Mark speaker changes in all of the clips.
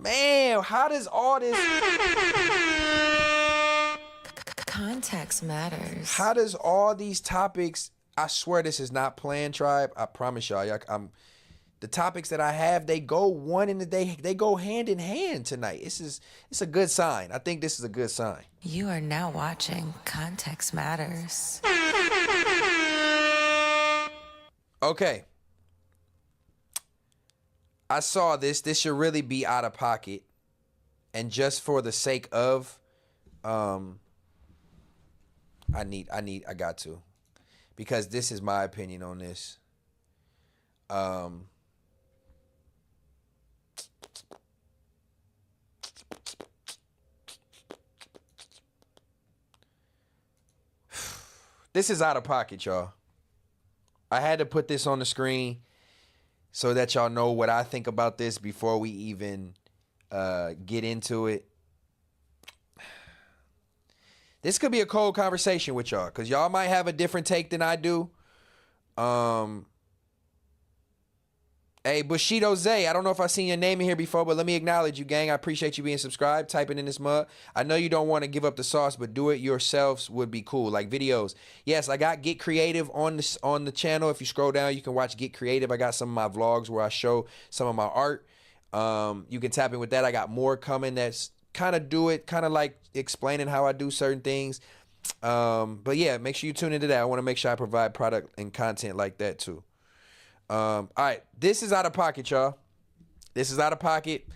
Speaker 1: Man, how does all this...
Speaker 2: Context matters.
Speaker 1: How does all these topics... I swear this is not planned, Tribe. I promise y'all. The topics that I have, they go they go hand in hand tonight. It's a good sign. I think this is a good sign.
Speaker 2: You are now watching Context Matters.
Speaker 1: Okay. I saw this. This should really be out of pocket. And just for the sake of I got to. Because this is my opinion on this. This is out of pocket, y'all. I had to put this on the screen so that y'all know what I think about this before we even get into it. This could be a cold conversation with y'all because y'all might have a different take than I do. Hey, Bushido Zay, I don't know if I've seen your name in here before, but let me acknowledge you, gang. I appreciate you being subscribed, typing in this mug. I know you don't want to give up the sauce, but do it yourselves would be cool, like videos. Yes, I got Get Creative on the channel. If you scroll down, you can watch Get Creative. I got some of my vlogs where I show some of my art. You can tap in with that. I got more coming that's kind of like explaining how I do certain things. But yeah, make sure you tune into that. I want to make sure I provide product and content like that too. All right, this is out of pocket, y'all. This is out of pocket.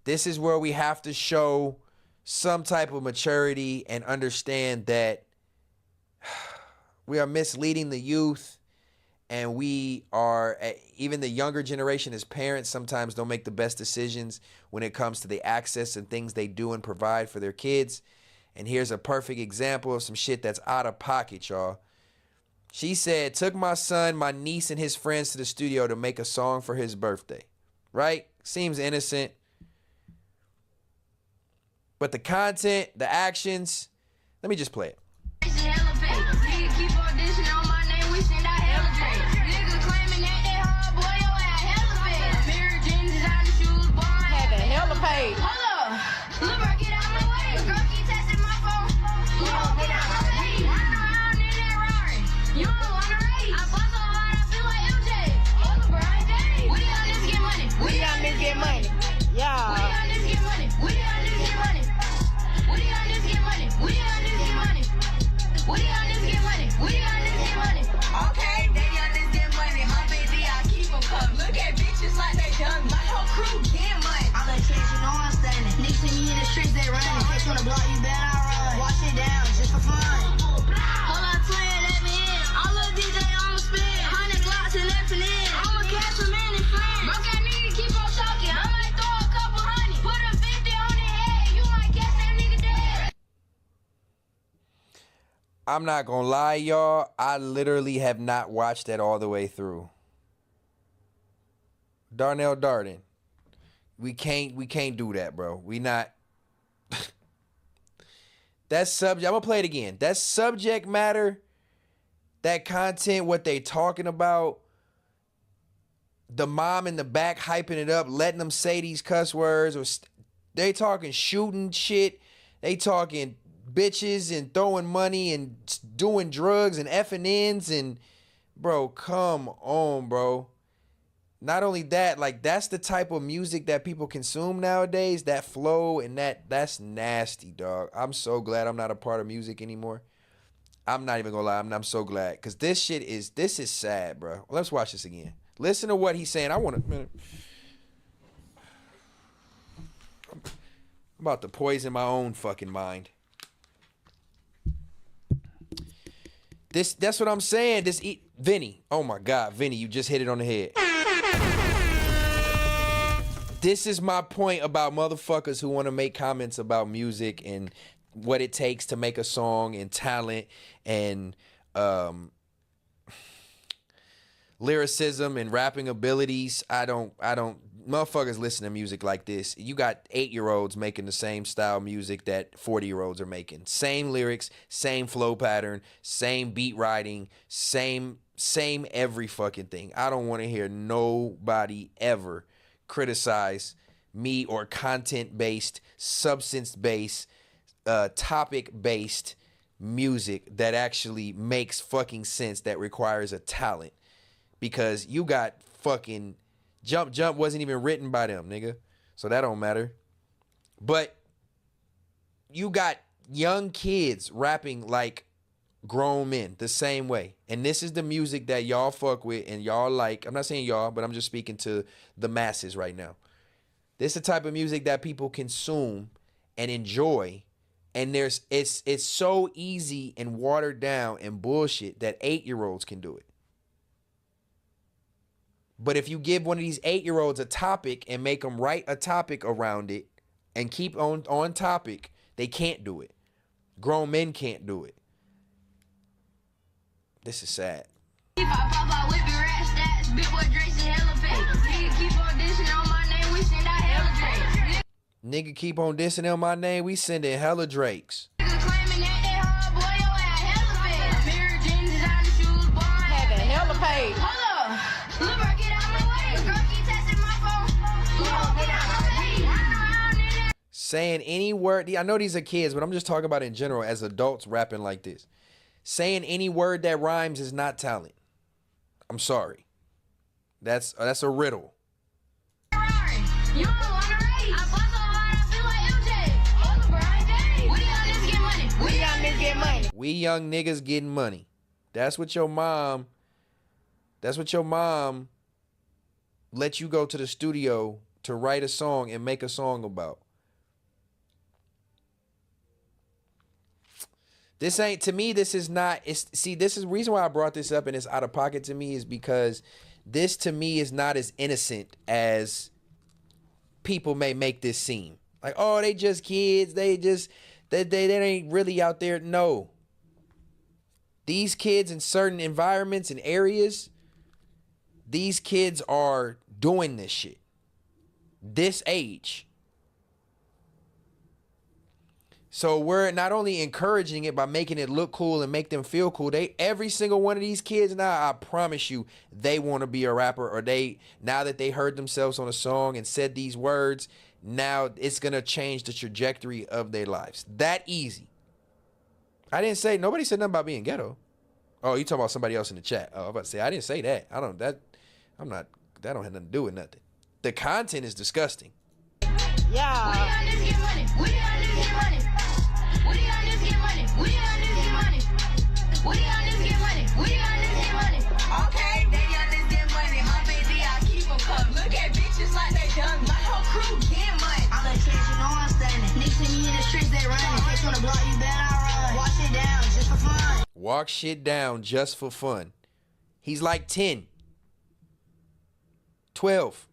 Speaker 1: This is where we have to show some type of maturity and understand that we are misleading the youth, and we are, even the younger generation as parents sometimes don't make the best decisions when it comes to the access and things they do and provide for their kids. And here's a perfect example of some shit that's out of pocket, y'all. She said, took my son, my niece, and his friends to the studio to make a song for his birthday. Right? Seems innocent. But the content, the actions, let me just play it. I'm not gonna lie, y'all. I literally have not watched that all the way through. Darnell Darden. We can't do that, bro. We not. That subject, I'm gonna play it again. That subject matter, that content, what they talking about, the mom in the back hyping it up, letting them say these cuss words, or they talking shooting shit, they talking bitches and throwing money and doing drugs and effing ends, and bro, come on, bro. Not only that, like, that's the type of music that people consume nowadays, that flow, and that's nasty, dog. I'm so glad I'm not a part of music anymore. I'm not even gonna lie, I'm so glad, because this is sad, bro. Let's watch this again. Listen to what he's saying. I'm about to poison my own fucking mind. That's what I'm saying. Vinny. Oh my God, Vinny, you just hit it on the head. This is my point about motherfuckers who want to make comments about music and what it takes to make a song and talent and lyricism and rapping abilities. I don't motherfuckers listen to music like this. You got 8-year-olds making the same style music that 40-year-olds are making. Same lyrics, same flow pattern, same beat writing, same every fucking thing. I don't want to hear nobody ever criticize me or content-based, substance-based, topic-based music that actually makes fucking sense, that requires a talent. Because you got fucking Jump Jump wasn't even written by them, nigga. So that don't matter. But you got young kids rapping like grown men the same way. And this is the music that y'all fuck with and y'all like. I'm not saying y'all, but I'm just speaking to the masses right now. This is the type of music that people consume and enjoy. And it's so easy and watered down and bullshit that 8-year-olds can do it. But if you give one of these 8-year-olds a topic and make them write a topic around it and keep on topic, they can't do it. Grown men can't do it. This is sad. Nigga keep on dissing on my name, we sending hella Drakes. Saying any word, I know these are kids, but I'm just talking about in general as adults rapping like this. Saying any word that rhymes is not talent. I'm sorry. That's a riddle. We young niggas getting money. That's what your mom let you go to the studio to write a song and make a song about. This ain't, to me, this is not, see, this is the reason why I brought this up and it's out of pocket to me is because this to me is not as innocent as people may make this seem. Like, oh, they just kids, they ain't really out there. No. These kids in certain environments and areas, these kids are doing this shit. This age. So we're not only encouraging it by making it look cool and make them feel cool. Every single one of these kids now, I promise you, they want to be a rapper, or now that they heard themselves on a song and said these words, now it's going to change the trajectory of their lives. That easy. Nobody said nothing about being ghetto. Oh, you talking about somebody else in the chat. Oh, I was about to say, I didn't say that. That don't have nothing to do with nothing. The content is disgusting.
Speaker 3: Yeah. Okay, they young niggas get money. My baby, I keep them covered. Look at bitches like they done. My whole crew get money. I'm a kid, you know I'm standing. Niggas see me in the streets, they running. Bitch on the block, you better run. Walk shit down just for fun.
Speaker 1: Walk shit down just for fun. He's like 10, 12.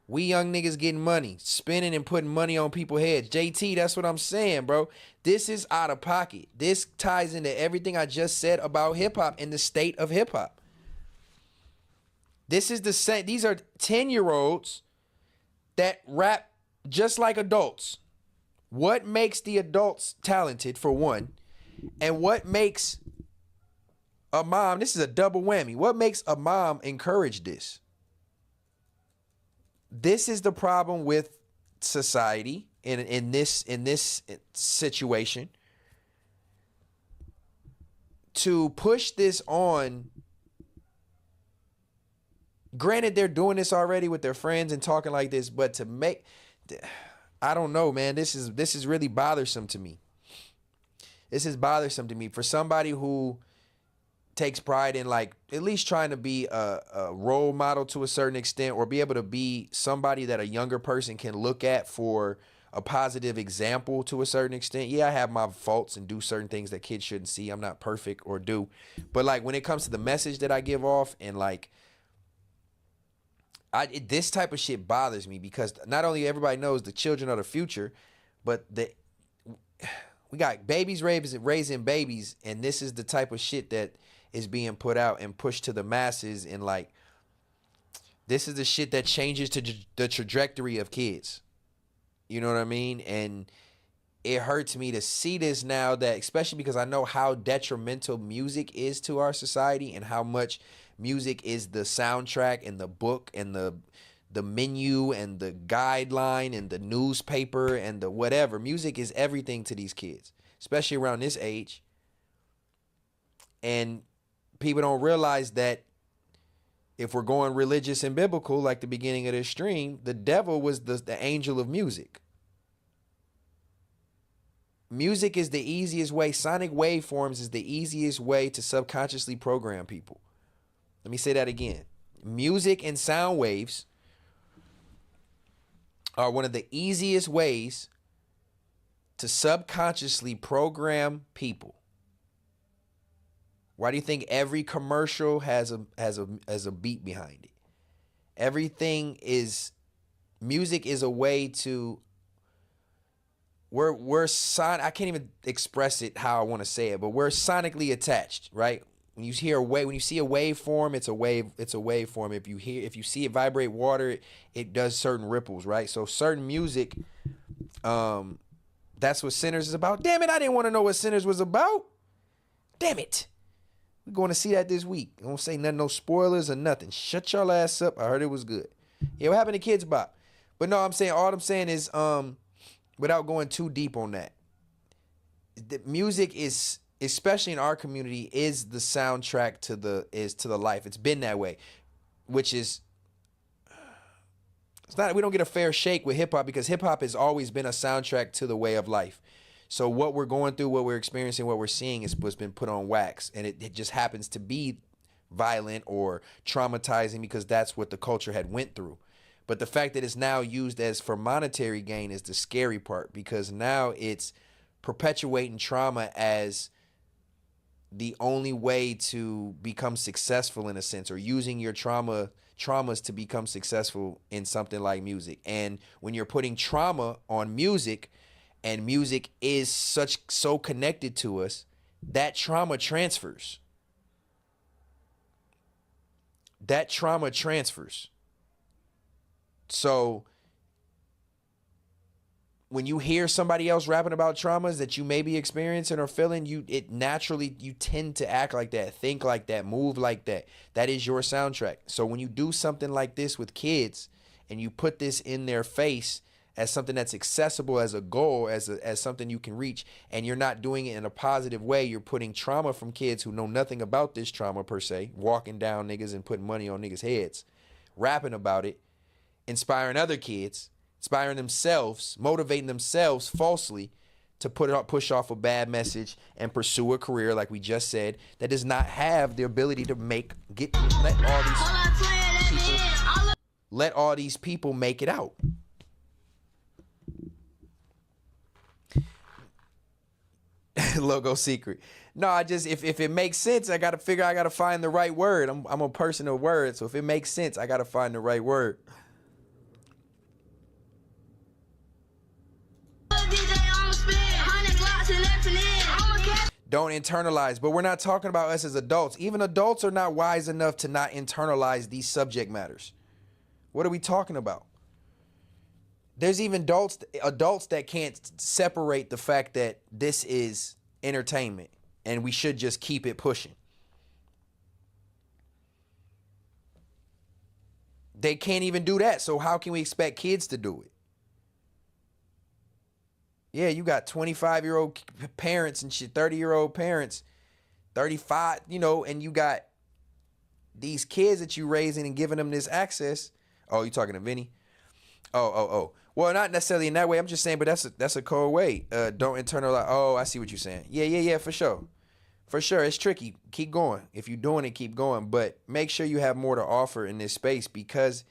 Speaker 1: We young niggas getting money, spending and putting money on people's heads. JT, that's what I'm saying, bro. This is out of pocket. This ties into everything I just said about hip hop and the state of hip hop. This is the same. These are 10-year-olds that rap just like adults. What makes the adults talented, for one? And what makes a mom, this is a double whammy. What makes a mom encourage this? This is the problem with society in this situation. To push this on, granted they're doing this already with their friends and talking like this, but to make, I don't know, man. This is really bothersome to me. This is bothersome to me for somebody who takes pride in, like, at least trying to be a role model to a certain extent, or be able to be somebody that a younger person can look at for a positive example to a certain extent. Yeah, I have my faults and do certain things that kids shouldn't see. I'm not perfect or do. But like when it comes to the message that I give off, and like this type of shit bothers me, because not only everybody knows the children are the future, but we got babies raising babies, and this is the type of shit that is being put out and pushed to the masses, and like this is the shit that changes to the trajectory of kids. You know what I mean? And it hurts me to see this now, that especially because I know how detrimental music is to our society, and how much music is the soundtrack and the book and the menu and the guideline and the newspaper and the whatever. Music is everything to these kids, especially around this age. And people don't realize that if we're going religious and biblical, like the beginning of this stream, the devil was the angel of music. Music is the easiest way. Sonic waveforms is the easiest way to subconsciously program people. Let me say that again. Music and sound waves are one of the easiest ways to subconsciously program people. Why do you think every commercial has a beat behind it? Everything is, music is a way to, I can't even express it how I want to say it, but we're sonically attached, right? When you see a waveform, it's a waveform. If you see it vibrate water, it does certain ripples, right? So certain music, that's what Sinners is about. Damn it, I didn't want to know what Sinners was about. Damn it. We're going to see that this week. I won't say nothing, no spoilers or nothing. Shut your ass up. I heard it was good. Yeah, what happened to Kids Bop? But no, all I'm saying is, without going too deep on that, the music is, especially in our community, is the soundtrack to the life. It's been that way, which is, it's not, we don't get a fair shake with hip hop because hip hop has always been a soundtrack to the way of life. So what we're going through, what we're experiencing, what we're seeing is what's been put on wax, and it just happens to be violent or traumatizing because that's what the culture had went through. But the fact that it's now used as for monetary gain is the scary part, because now it's perpetuating trauma as the only way to become successful in a sense, or using your traumas to become successful in something like music. And when you're putting trauma on music, and music is so connected to us, that trauma transfers. That trauma transfers. So when you hear somebody else rapping about traumas that you may be experiencing or feeling, you tend to act like that, think like that, move like that. That is your soundtrack. So when you do something like this with kids and you put this in their face as something that's accessible, as a goal, as something you can reach, and you're not doing it in a positive way, you're putting trauma from kids who know nothing about this trauma per se, walking down niggas and putting money on niggas' heads, rapping about it, inspiring other kids, inspiring themselves, motivating themselves falsely to push off a bad message and pursue a career, like we just said, that does not have the ability to let all these people make it out. Logo secret. No, if it makes sense, I gotta find the right word. I'm a person of words, so if it makes sense, I gotta find the right word. Don't internalize, but we're not talking about us as adults. Even adults are not wise enough to not internalize these subject matters. What are we talking about? There's even adults that can't separate the fact that this is entertainment and we should just keep it pushing. They can't even do that. So how can we expect kids to do it? Yeah, you got 25-year-old parents and shit, 30-year-old parents, 35, and you got these kids that you raising and giving them this access. Oh, you talking to Vinny? Oh. Well, not necessarily in that way. I'm just saying, but that's a cold way. Don't internalize. Oh, I see what you're saying. Yeah, for sure. For sure. It's tricky. Keep going. If you're doing it, keep going. But make sure you have more to offer in this space, because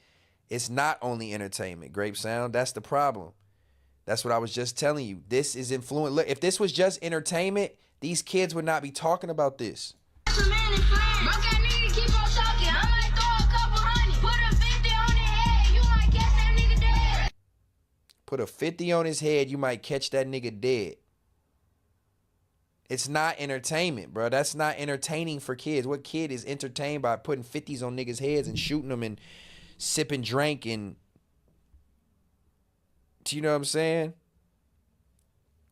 Speaker 1: it's not only entertainment. Grape Sound, that's the problem. That's what I was just telling you. This is influence. Look, if this was just entertainment, these kids would not be talking about this. Put a 50 on his head, you might catch that nigga dead. It's not entertainment, bro. That's not entertaining for kids. What kid is entertained by putting 50s on niggas' heads and shooting them and sipping drink and... You know what I'm saying?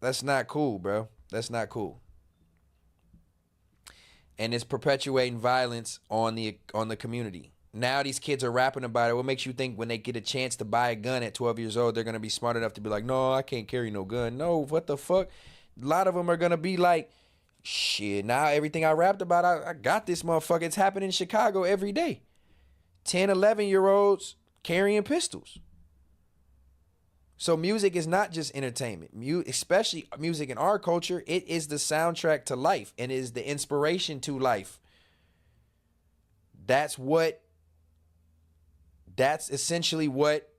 Speaker 1: That's not cool, bro. That's not cool. And it's perpetuating violence on the community. Now these kids are rapping about it. What makes you think when they get a chance to buy a gun at 12 years old, they're going to be smart enough to be like, no, I can't carry no gun. No, what the fuck? A lot of them are going to be like, shit, now everything I rapped about, I got this motherfucker. It's happening in Chicago every day. 10, 11-year-olds carrying pistols. So music is not just entertainment. Especially music in our culture, it is the soundtrack to life and is the inspiration to life. That's essentially what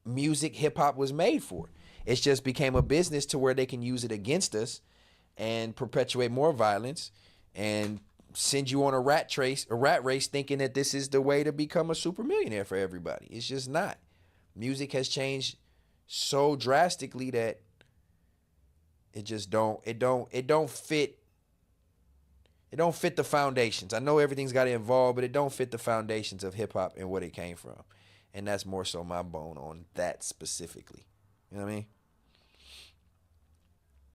Speaker 1: music, hip hop was made for. It's just became a business to where they can use it against us and perpetuate more violence and send you on a rat race thinking that this is the way to become a super millionaire for everybody. It's just not. Music has changed so drastically that it just don't fit the foundations. I know everything's got to involve, but it don't fit the foundations of hip hop and what it came from. And that's more so my bone on that specifically. You know what I mean?